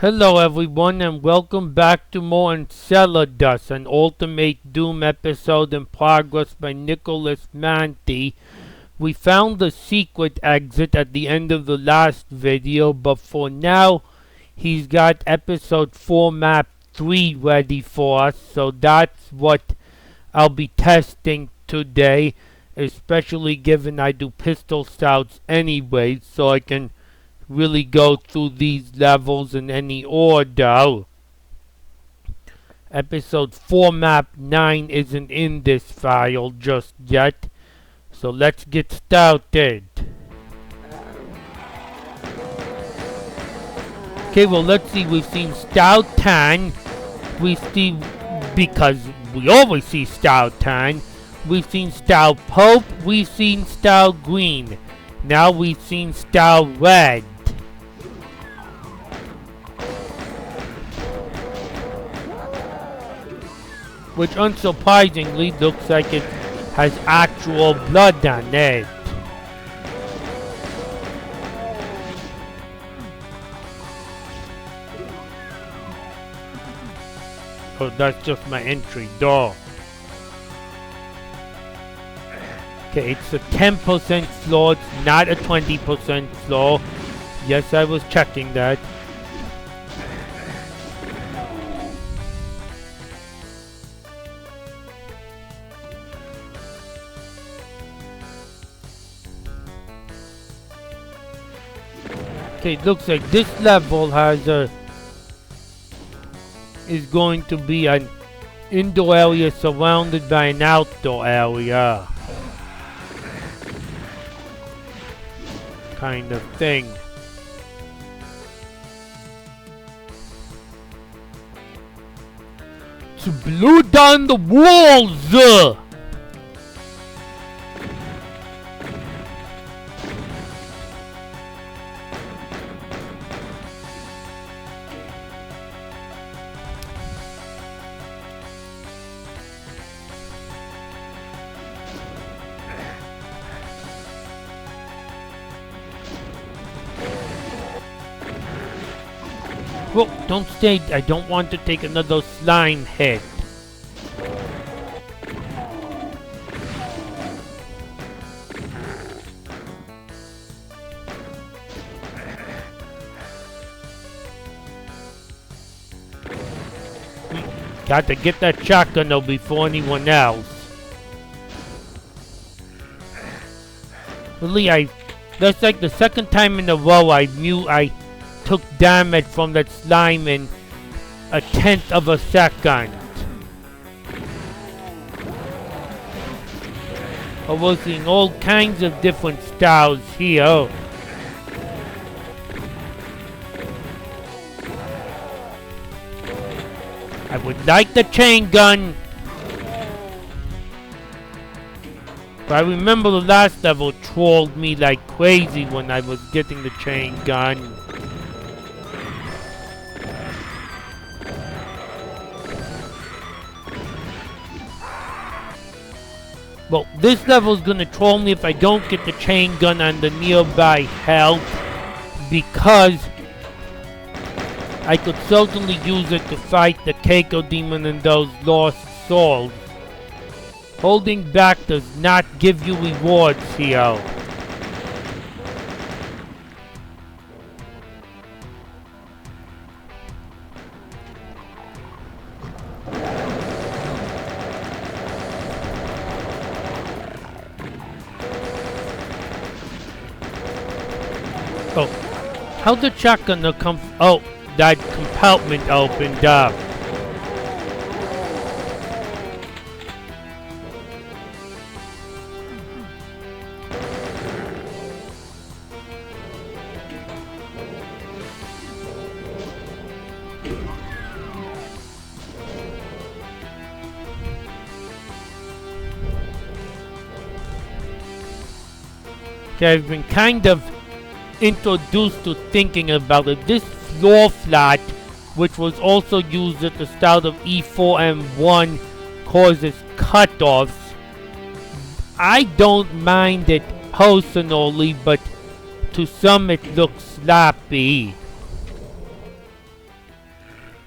Hello everyone and welcome back to more Enceladus, an Ultimate Doom episode in progress by Nicolas Monti. We found the secret exit at the end of the last video, but for now he's got episode 4 map 3 ready for us, so that's what I'll be testing today, especially given I do pistol stouts anyway, so I can really go through these levels in any order. Episode 4 map 9 isn't in this file just yet, so let's get started. Okay, well let's see, we've seen Stout Tan, we see, because we always see Stout Tan, we've seen Stout Pope, we've seen Stout Green, now we've seen Stout Red. Which unsurprisingly looks like it has actual blood on it. Oh, that's just my entry door. Okay, it's a 10% floor, it's not a 20% floor. Yes, I was checking that. Okay, it looks like this level has is going to be an indoor area surrounded by an outdoor area. Kind of thing. To blow down the walls! Whoa, don't stay. I don't want to take another slime hit. Got to get that shotgun though before anyone else. Really, that's like the second time in a row I took damage from that slime in a tenth of a second. We're seeing all kinds of different styles here. I would like the chain gun. But I remember the last level trolled me like crazy when I was getting the chain gun. Well, this level is gonna troll me if I don't get the chain gun on the nearby health, because I could certainly use it to fight the Keiko demon and those lost souls. Holding back does not give you rewards here. Oh, how'd the shotgun come? Oh, that compartment opened up. Okay, I've been kind of introduced to thinking about it. This floor flat, which was also used at the start of E4M1, causes cutoffs. I don't mind it personally, but to some it looks sloppy.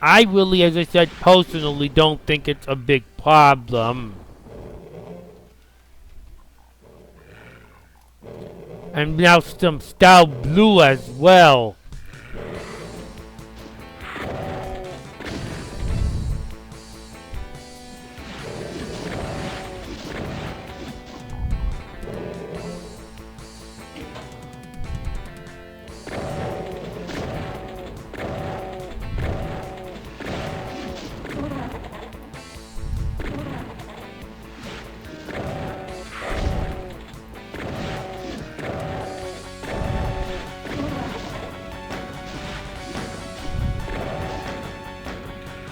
I really, as I said, personally don't think it's a big problem. And now some style blue as well.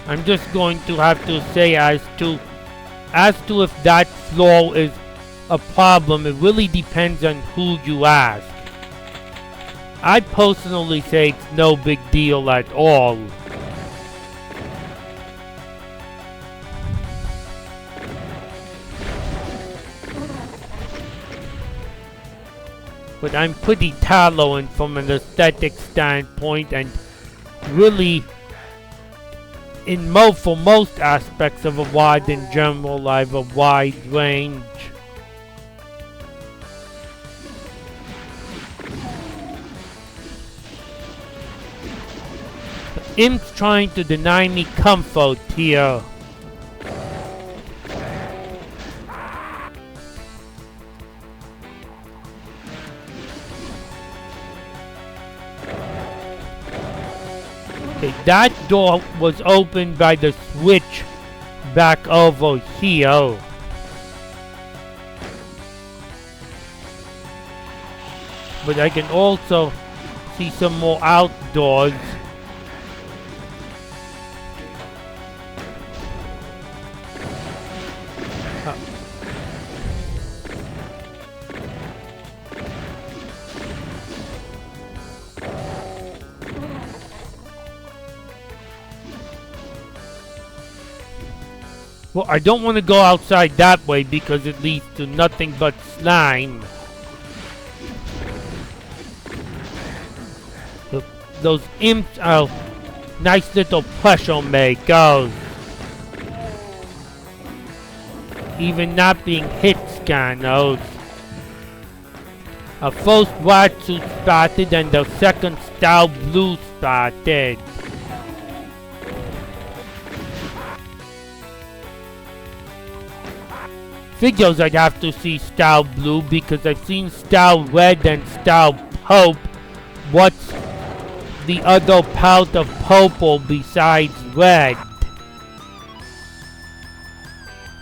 I'm just going to have to say as to if that flaw is a problem, it really depends on who you ask. I personally say it's no big deal at all. But I'm pretty tolerant from an aesthetic standpoint, and really for most aspects of a wide in general, I have a wide range. The imp's trying to deny me comfort here. Okay, that door was opened by the switch back over here. But I can also see some more outdoors. Well, I don't want to go outside that way because it leads to nothing but slime. Those imps are nice little pressure makers. Even not being hit scanners. A first white suit spotted and the second style blue spotted. Figures I'd have to see style blue because I've seen style red and style purple. What's the other part of purple besides red?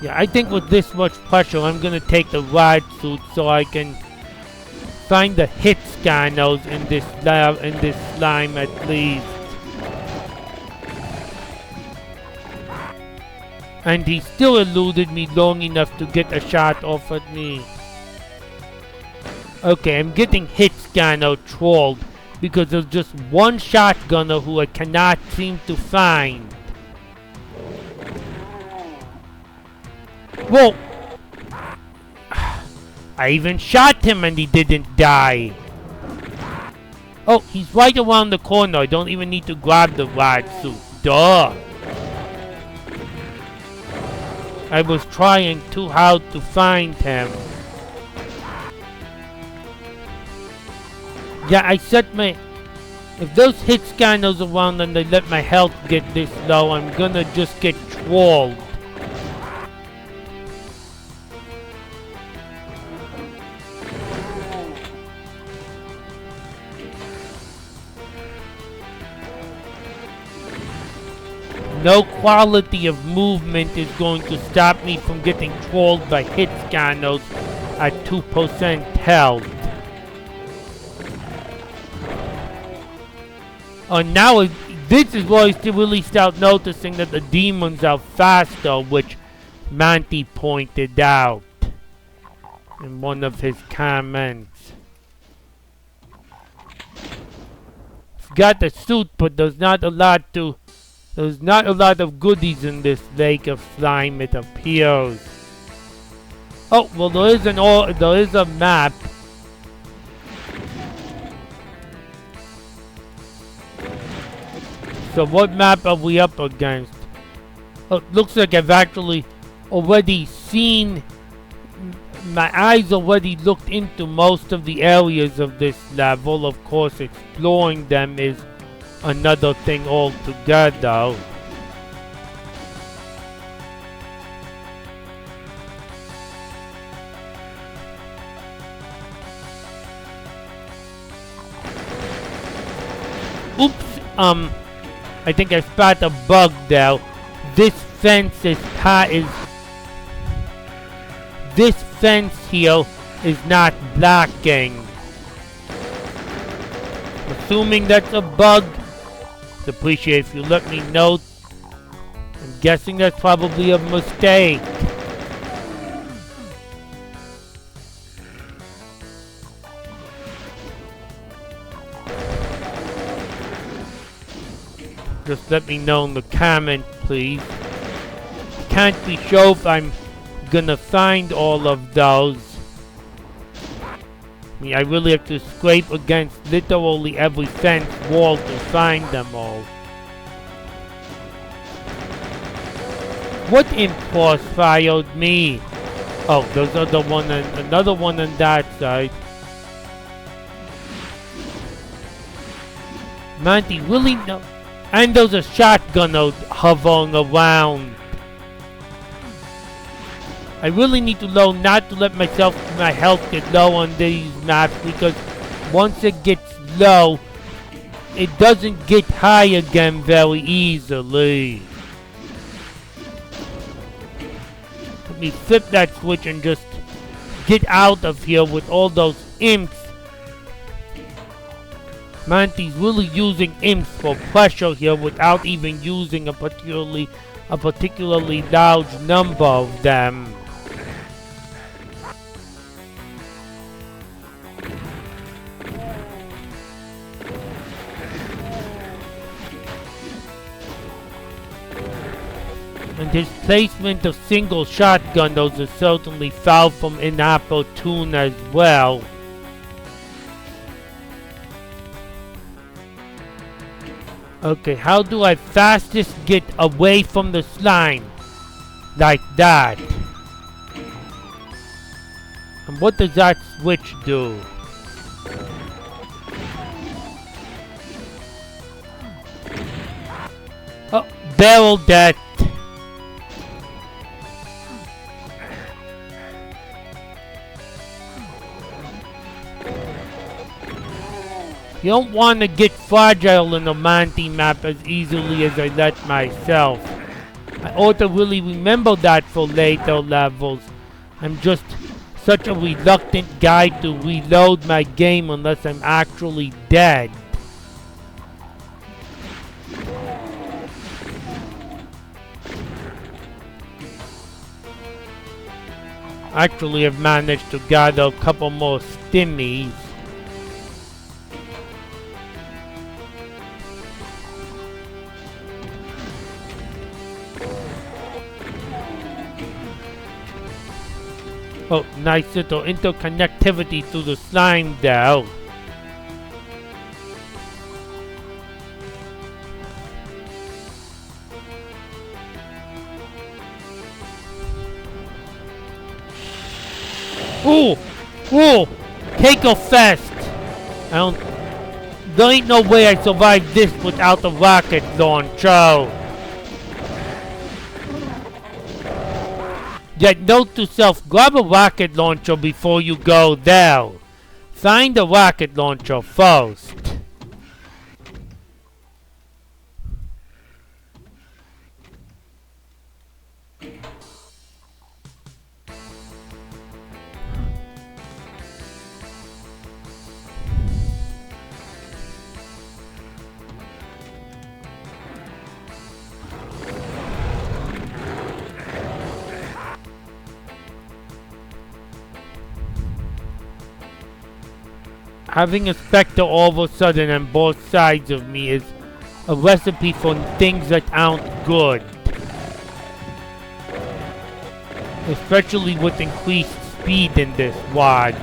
Yeah, I think with this much pressure I'm gonna take the red suit so I can find the hit scanners in this slime at least. And he still eluded me long enough to get a shot off at me. Okay, I'm getting hit scanner trolled because there's just one shotgunner who I cannot seem to find. Whoa! I even shot him and he didn't die. Oh, he's right around the corner. I don't even need to grab the rad suit. Duh! I was trying too hard to find him. Yeah, I set my... If those hit scanners around and they let my health get this low, I'm gonna just get trolled. No quality of movement is going to stop me from getting trolled by hit scanners at 2% health. Now this is where I really start noticing that the demons are faster, which Monti pointed out in one of his comments. I've got the suit, but there's not a lot of goodies in this lake of slime, it appears. Oh, well, there is a map. So what map are we up against? Oh, looks like I've actually already seen... My eyes already looked into most of the areas of this level. Of course, exploring them is another thing altogether. Oops, I think I spot a bug there. This fence this fence here is not blocking. Assuming that's a bug, I'd appreciate if you let me know. I'm guessing that's probably a mistake. Just let me know in the comment, please. Can't be sure if I'm gonna find all of those. I mean, I really have to scrape against literally every fence wall to find them all. What impulse fired me? Oh, there's another one on that side. Monty, really no. And there's a shotgunner hovering around. I really need to learn not to let my health get low on these maps, because once it gets low, it doesn't get high again very easily. Let me flip that switch and just get out of here with all those imps. Monty's really using imps for pressure here without even using a particularly large number of them. And his placement of single shotgunners is certainly far from inopportune as well. Okay, how do I fastest get away from the slime? Like that. And what does that switch do? Oh, barrel that. You don't want to get fragile in the Monty map as easily as I let myself. I ought to really remember that for later levels. I'm just such a reluctant guy to reload my game unless I'm actually dead. Actually, I've managed to gather a couple more stimmies. Oh, nice little interconnectivity through the slime there. Ooh! Ooh! Cake of fest! There ain't no way I survived this without a rocket launcher. Yet note to self, grab a rocket launcher before you go there. Find a rocket launcher first. Having a specter all of a sudden on both sides of me is a recipe for things that aren't good. Especially with increased speed in this WAD.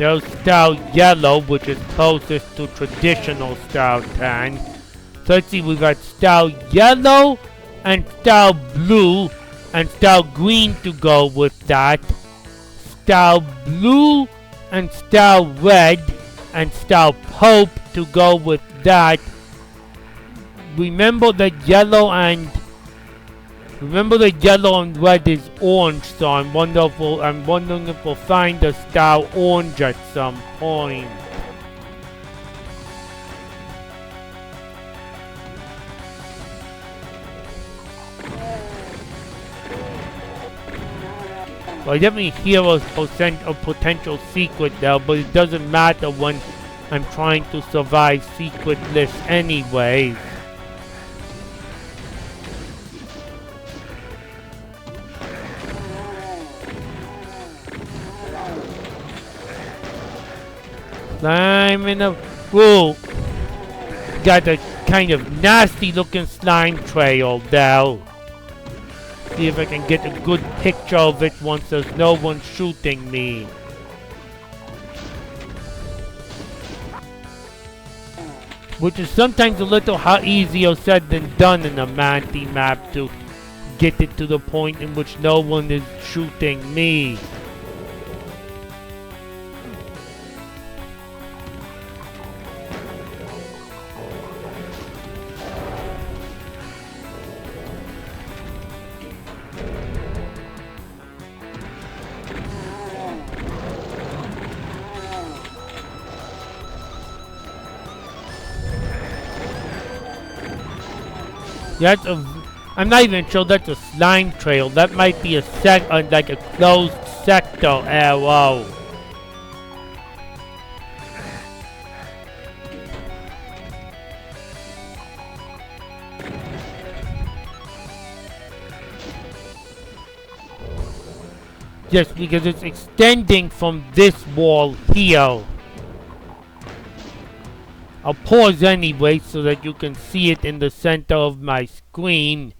There's style yellow, which is closest to traditional style tan. So let's see, we've got style yellow and style blue and style green to go with that. Style blue and style red and style taupe to go with that. Remember that yellow and red is orange, so I'm wondering if we'll find a style orange at some point. Well, I definitely hear a potential secret there, but it doesn't matter when I'm trying to survive secretless anyway. Slime in a... Whoa! Got a kind of nasty looking slime trail there. See if I can get a good picture of it once there's no one shooting me. Which is sometimes a little easier said than done in a Monti map to get it to the point in which no one is shooting me. I'm not even sure that's a slime trail. That might be a like a closed sector arrow. Yes, because it's extending from this wall here. I'll pause anyway so that you can see it in the center of my screen.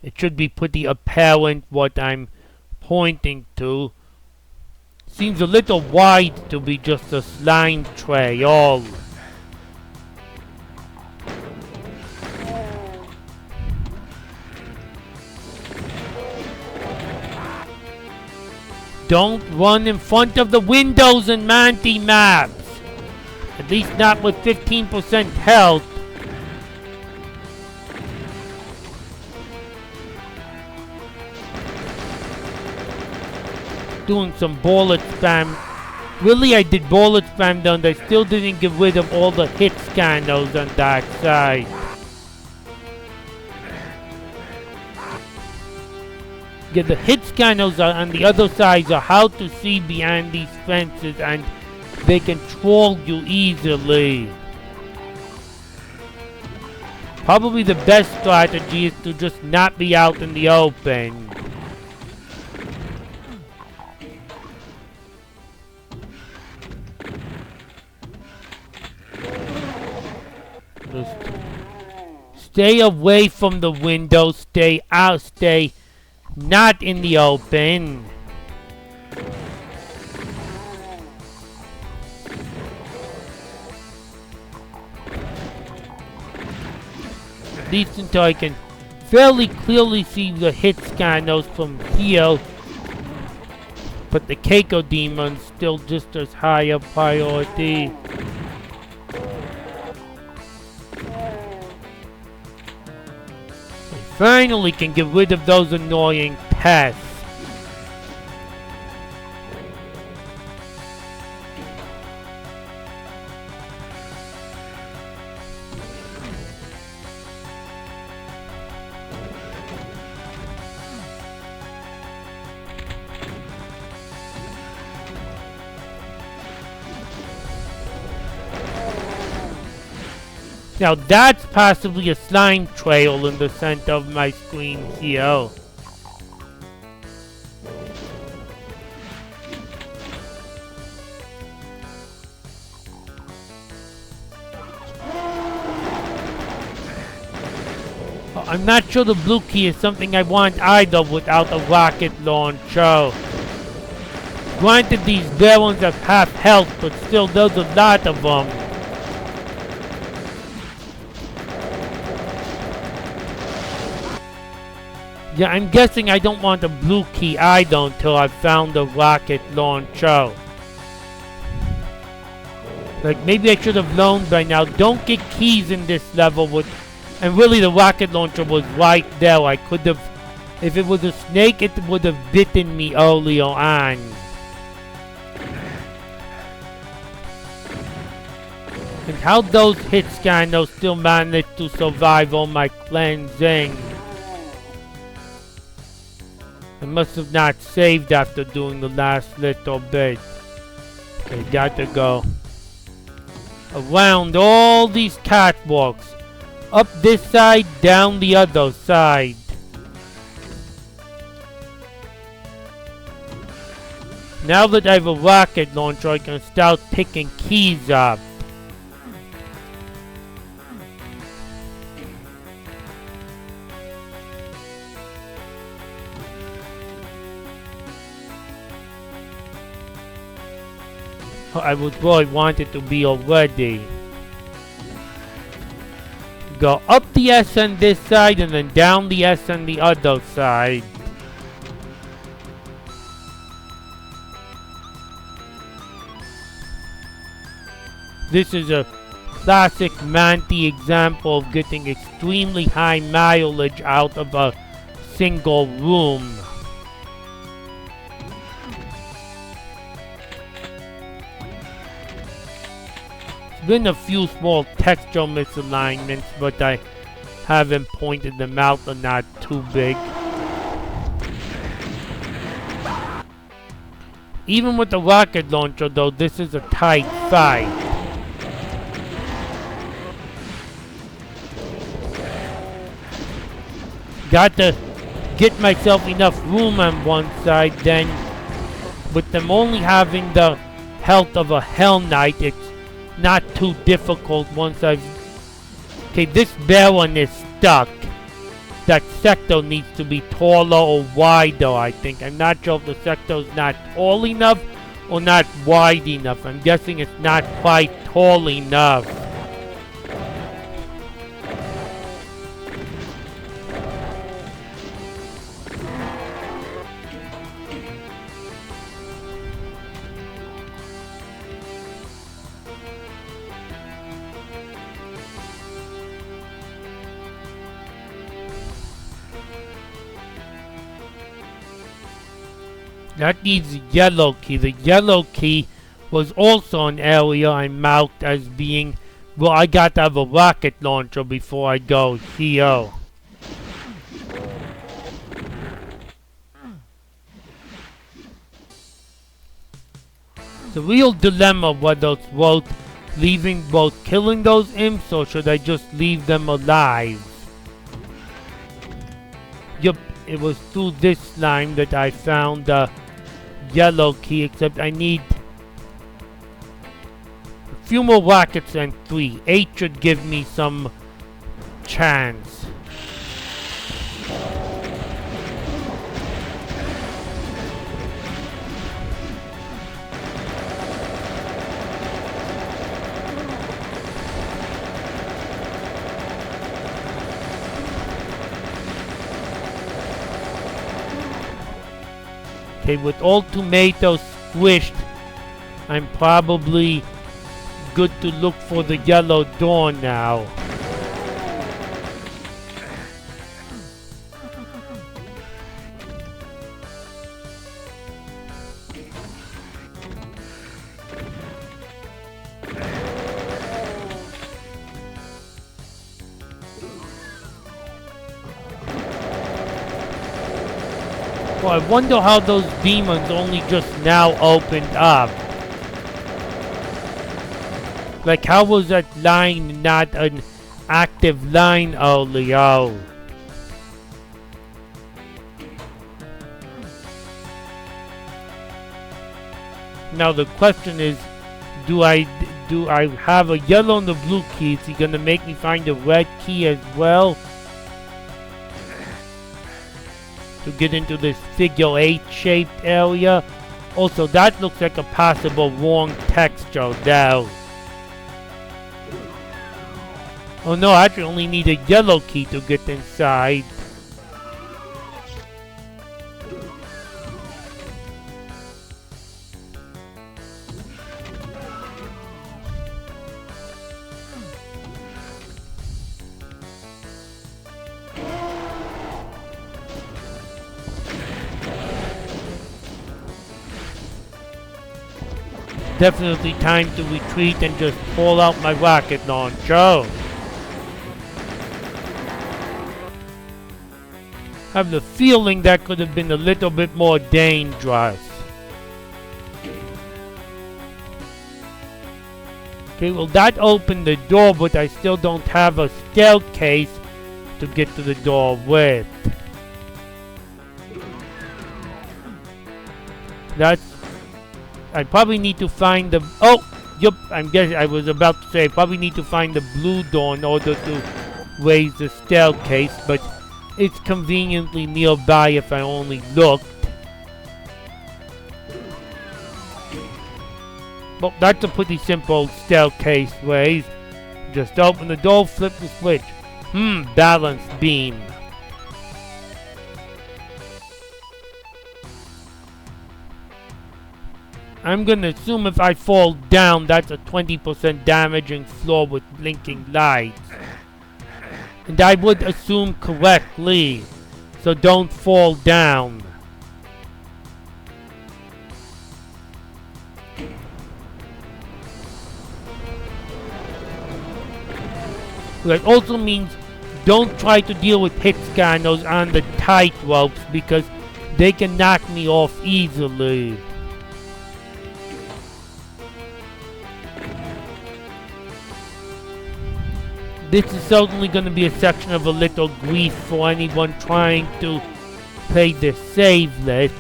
It should be pretty apparent what I'm pointing to. Seems a little wide to be just a slime trail. Don't run in front of the windows in Monti maps. At least not with 15% health. Doing some bullet spam. Really, I did bullet spam down. I still didn't get rid of all the hit scanners on that side. Yeah, the hit scanners are on the other side are how to see behind these fences, and they can troll you easily. Probably the best strategy is to just not be out in the open. Just stay away from the window, stay not in the open. At least until I can fairly clearly see the hit scanners from here. But the Keiko Demon's still just as high a priority. I finally can get rid of those annoying pests. Now that's possibly a slime trail in the center of my screen here. I'm not sure the blue key is something I want either without a rocket launcher. Granted, these barrels have half health, but still, there's a lot of them. Yeah, I'm guessing I don't want the blue key either until I've found the rocket launcher. Like, maybe I should have learned by now. Don't get keys in this level with... And really, the rocket launcher was right there. I could have... If it was a snake, it would have bitten me earlier on. And how those hit scanners still managed to survive all my cleansing. I must have not saved after doing the last little bit. Okay, got to go. Around all these catwalks. Up this side, down the other side. Now that I have a rocket launcher, I can start picking keys up. I would really want it to be already. Go up the S on this side and then down the S on the other side. This is a classic Monti example of getting extremely high mileage out of a single room. Been a few small textual misalignments, but I haven't pointed them out. They're not too big. Even with the rocket launcher though, this is a tight fight. Got to get myself enough room on one side, then with them only having the health of a Hell Knight, it's not too difficult once I've... Okay, this Baron is stuck. That sector needs to be taller or wider, I think. I'm not sure if the sector is not tall enough or not wide enough. I'm guessing it's not quite tall enough. That needs a yellow key. The yellow key was also an area I marked as being... Well, I got to have a rocket launcher before I go here. The real dilemma whether it's worth killing those imps or should I just leave them alive. Yup, it was through this slime that I found the yellow key, except I need a few more rockets and 3. 8 should give me some chance. Okay, with all tomatoes squished, I'm probably good to look for the yellow door now. Well, I wonder how those demons only just now opened up. Like, how was that line not an active line earlier? Now the question is, do I have a yellow and the blue key? Is he gonna make me find a red key as well? To get into this figure 8 shaped area, Also, that looks like a possible wrong texture though. Oh no, I actually only need a yellow key to get inside. Definitely time to retreat and just pull out my rocket launcher. I have the feeling that could have been a little bit more dangerous. Okay, well that opened the door, but I still don't have a staircase to get to the door with. I probably need to find the... Oh! Yup, I'm guessing I was about to say I probably need to find the blue door in order to raise the staircase, but it's conveniently nearby if I only looked. Well, that's a pretty simple staircase raise. Just open the door, flip the switch. Balance beam. I'm gonna assume if I fall down, that's a 20% damaging floor with blinking lights. And I would assume correctly, so don't fall down. That also means don't try to deal with hit scanners on the tight ropes because they can knock me off easily. This is certainly going to be a section of a little grief for anyone trying to play the save list.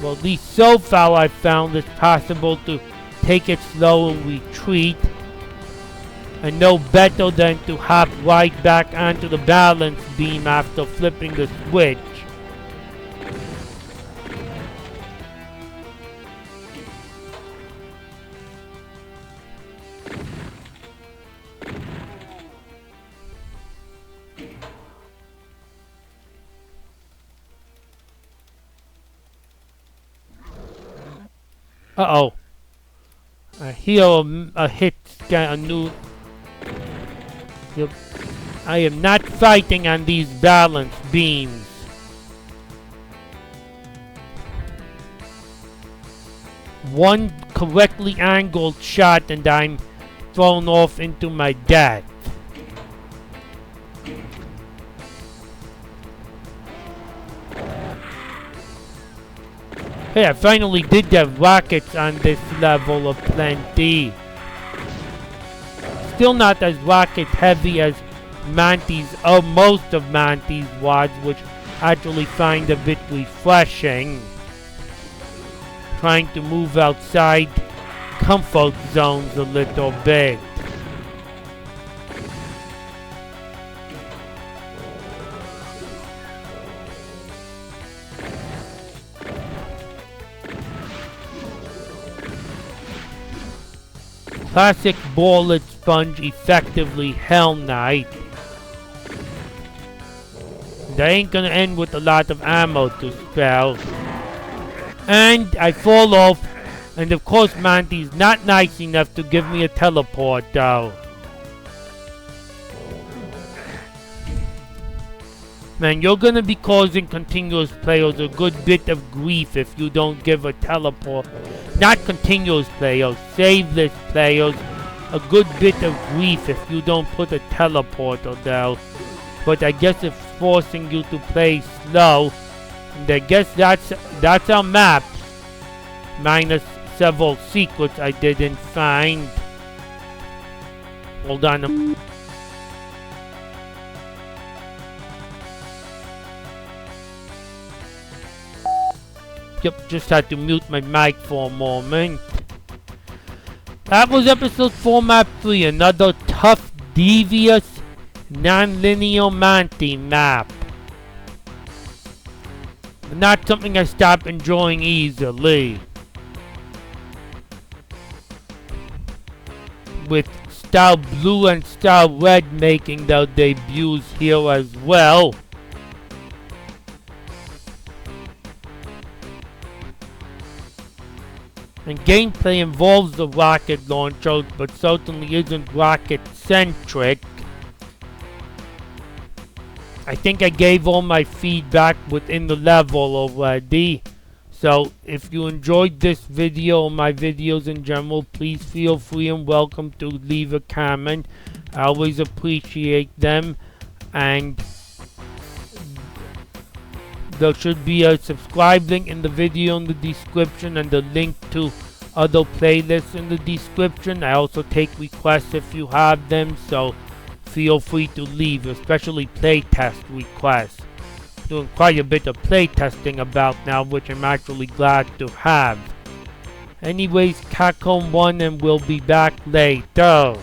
Well, at least so far I've found it's possible to take it slow and retreat. And no better than to hop right back onto the balance beam after flipping the switch. Uh-oh. I hear a hit scan, a new... Yep. I am not fighting on these balance beams. One correctly angled shot and I'm thrown off into my death. Hey, I finally did get rockets on this level of plenty. Still not as rocket heavy as Monti's, or most of Monti's wads, which I actually find a bit refreshing. Trying to move outside comfort zones a little bit. Classic bullet sponge, effectively Hell Knight. That ain't gonna end with a lot of ammo to spell. And I fall off, and of course Monti's not nice enough to give me a teleport though. Man, you're gonna be causing continuous players a good bit of grief if you don't give a teleport. Not continuous players, save list players, a good bit of grief if you don't put a teleporter down. But I guess it's forcing you to play slow. And I guess that's our map. Minus several secrets I didn't find. Hold on. Yep, just had to mute my mic for a moment. That was episode 4, map 3. Another tough, devious, non-linear Monti map. Not something I stop enjoying easily. With Style Blue and Style Red making their debuts here as well. And gameplay involves the rocket launcher, but certainly isn't rocket-centric. I think I gave all my feedback within the level already. So if you enjoyed this video or my videos in general, please feel free and welcome to leave a comment. I always appreciate them. And there should be a subscribe link in the video in the description and the link to other playlists in the description. I also take requests if you have them, so feel free to leave, especially playtest requests. Doing quite a bit of playtesting about now, which I'm actually glad to have. Anyways, Capcom 1, and we'll be back later.